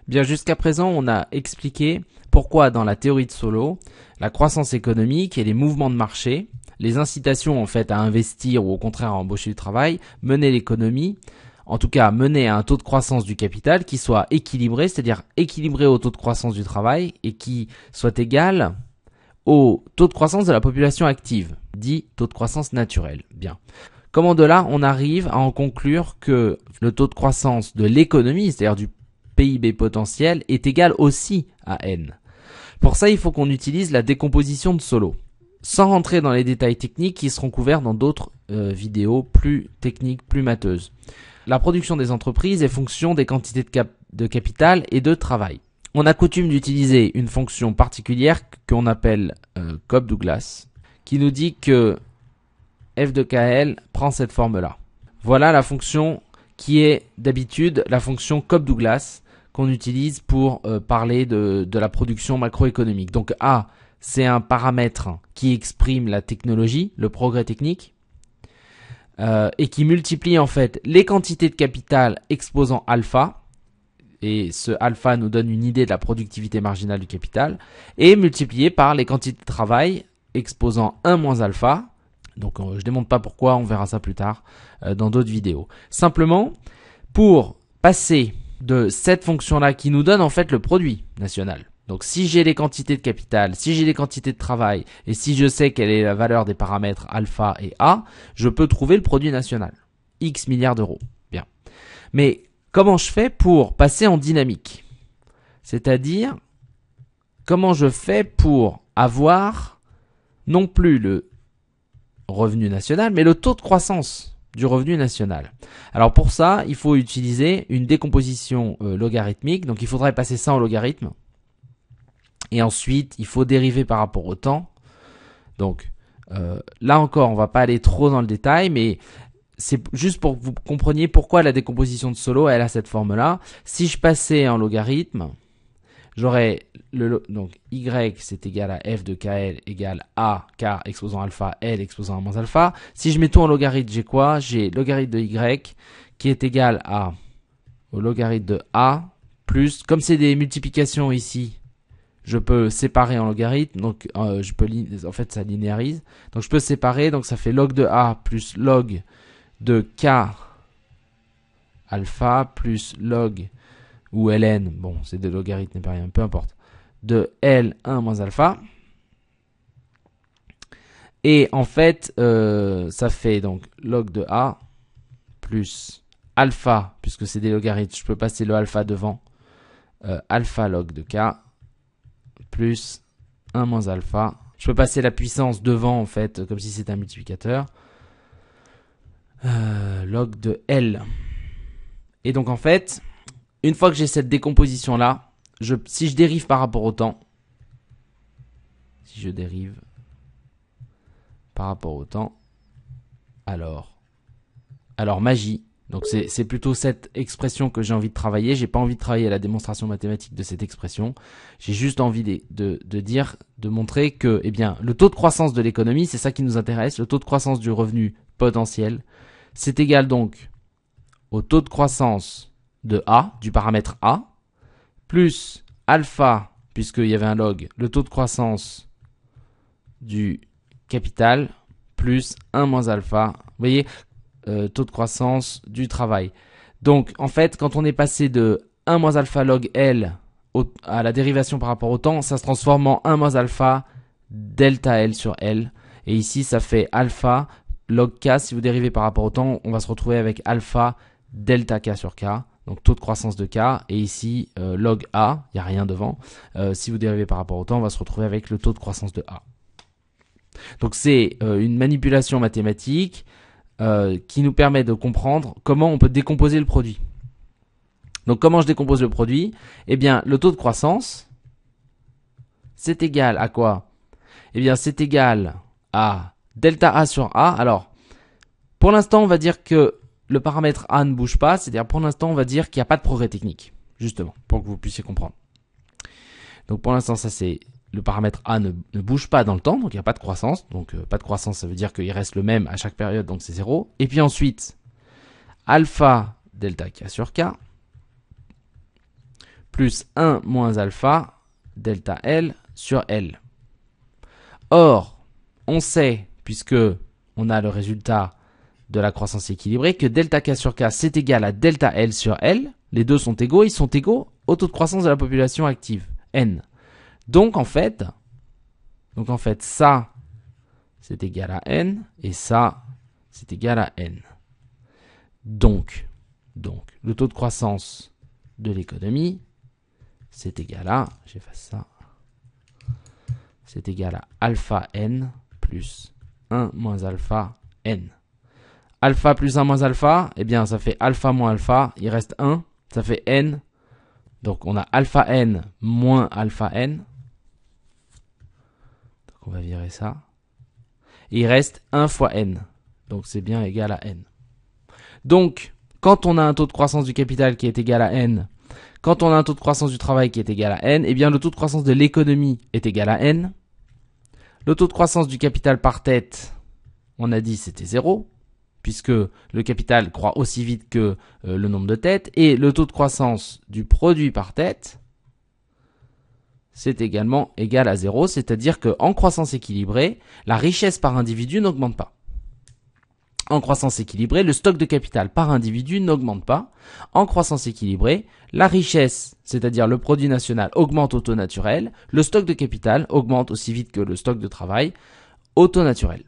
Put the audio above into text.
Bien, jusqu'à présent, on a expliqué pourquoi dans la théorie de Solow, la croissance économique et les mouvements de marché, les incitations en fait à investir ou au contraire à embaucher du travail, menaient l'économie, en tout cas menaient à un taux de croissance du capital qui soit équilibré, c'est-à-dire équilibré au taux de croissance du travail et qui soit égal au taux de croissance de la population active, dit taux de croissance naturel. Bien. Comment de là on arrive à en conclure que le taux de croissance de l'économie, c'est-à-dire du PIB potentiel, est égal aussi à n. Pour ça, il faut qu'on utilise la décomposition de Solow. Sans rentrer dans les détails techniques qui seront couverts dans d'autres vidéos plus techniques, plus matheuses. La production des entreprises est fonction des quantités de capital et de travail. On a coutume d'utiliser une fonction particulière qu'on appelle Cobb-Douglas, qui nous dit que f de KL prend cette forme-là. Voilà la fonction qui est d'habitude la fonction Cobb-Douglas qu'on utilise pour parler de la production macroéconomique. Donc A, c'est un paramètre qui exprime la technologie, le progrès technique, et qui multiplie en fait les quantités de capital exposant alpha, et ce alpha nous donne une idée de la productivité marginale du capital, et multiplié par les quantités de travail exposant 1 moins alpha. Donc je démontre pas pourquoi, on verra ça plus tard dans d'autres vidéos. Simplement, pour passer de cette fonction-là qui nous donne en fait le produit national. Donc si j'ai les quantités de capital, si j'ai les quantités de travail, et si je sais quelle est la valeur des paramètres alpha et A, je peux trouver le produit national. X milliards d'euros. Bien. Mais comment je fais pour passer en dynamique? C'est-à-dire, comment je fais pour avoir non plus le revenu national, mais le taux de croissance du revenu national. Alors pour ça, il faut utiliser une décomposition logarithmique. Donc il faudrait passer ça en logarithme. Et ensuite, il faut dériver par rapport au temps. Donc là encore, on va pas aller trop dans le détail, mais c'est juste pour que vous compreniez pourquoi la décomposition de Solow, elle a cette forme-là. Si je passais en logarithme, j'aurais donc y c'est égal à f de kl égale a k exposant alpha, l exposant 1 moins alpha. Si je mets tout en logarithme, j'ai quoi? J'ai logarithme de y qui est égal au logarithme de a plus, comme c'est des multiplications ici, je peux séparer en logarithme, donc en fait ça linéarise. Donc je peux séparer, donc ça fait log de a plus log de k alpha plus log ou ln, bon c'est des logarithmes, n'est pas rien, peu importe, de L1 moins alpha. Et en fait, ça fait donc log de A plus alpha, puisque c'est des logarithmes, je peux passer le alpha devant, alpha log de K plus 1 moins alpha. Je peux passer la puissance devant, en fait, comme si c'était un multiplicateur. Log de L. Et donc, en fait, une fois que j'ai cette décomposition-là, si je dérive par rapport au temps, si je dérive par rapport au temps, alors magie. Donc c'est plutôt cette expression que j'ai envie de travailler. J'ai pas envie de travailler à la démonstration mathématique de cette expression. J'ai juste envie de montrer que, eh bien, le taux de croissance de l'économie, c'est ça qui nous intéresse, le taux de croissance du revenu potentiel, c'est égal donc au taux de croissance de A, du paramètre A, plus alpha, puisqu'il y avait un log, le taux de croissance du capital, plus 1 moins alpha. Vous voyez, taux de croissance du travail. Donc, en fait, quand on est passé de 1 moins alpha log L à la dérivation par rapport au temps, ça se transforme en 1 moins alpha delta L sur L. Et ici, ça fait alpha log K. Si vous dérivez par rapport au temps, on va se retrouver avec alpha delta K sur K. Donc, taux de croissance de K. Et ici, log A, il n'y a rien devant. Si vous dérivez par rapport au temps, on va se retrouver avec le taux de croissance de A. Donc, c'est une manipulation mathématique qui nous permet de comprendre comment on peut décomposer le produit. Donc, comment je décompose le produit? Eh bien, le taux de croissance, c'est égal à quoi? Eh bien, c'est égal à delta A sur A. Alors, pour l'instant, on va dire que le paramètre A ne bouge pas. C'est-à-dire, pour l'instant, on va dire qu'il n'y a pas de progrès technique. Justement, pour que vous puissiez comprendre. Donc, pour l'instant, ça c'est... Le paramètre A ne bouge pas dans le temps, donc il n'y a pas de croissance. Donc pas de croissance, ça veut dire qu'il reste le même à chaque période, donc c'est 0. Et puis ensuite, alpha delta K sur K, plus 1 moins alpha delta L sur L. Or, on sait, puisque on a le résultat de la croissance équilibrée, que delta K sur K c'est égal à delta L sur L. Les deux sont égaux, ils sont égaux au taux de croissance de la population active, N. Donc en fait, ça, c'est égal à N, et ça, c'est égal à N. Donc, le taux de croissance de l'économie, c'est égal à, j'efface ça, c'est égal à alpha N plus 1 moins alpha N. Alpha plus 1 moins alpha, eh bien ça fait alpha moins alpha, il reste 1, ça fait N. Donc on a alpha N moins alpha N. Donc on va virer ça. Et il reste 1 fois N. Donc c'est bien égal à N. Donc, quand on a un taux de croissance du capital qui est égal à N, quand on a un taux de croissance du travail qui est égal à N, eh bien le taux de croissance de l'économie est égal à N. Le taux de croissance du capital par tête, on a dit c'était 0, puisque le capital croît aussi vite que le nombre de têtes, et le taux de croissance du produit par tête, c'est également égal à 0, c'est-à-dire qu'en croissance équilibrée, la richesse par individu n'augmente pas. En croissance équilibrée, le stock de capital par individu n'augmente pas. En croissance équilibrée, la richesse, c'est-à-dire le produit national, augmente au taux naturel. Le stock de capital augmente aussi vite que le stock de travail au taux naturel.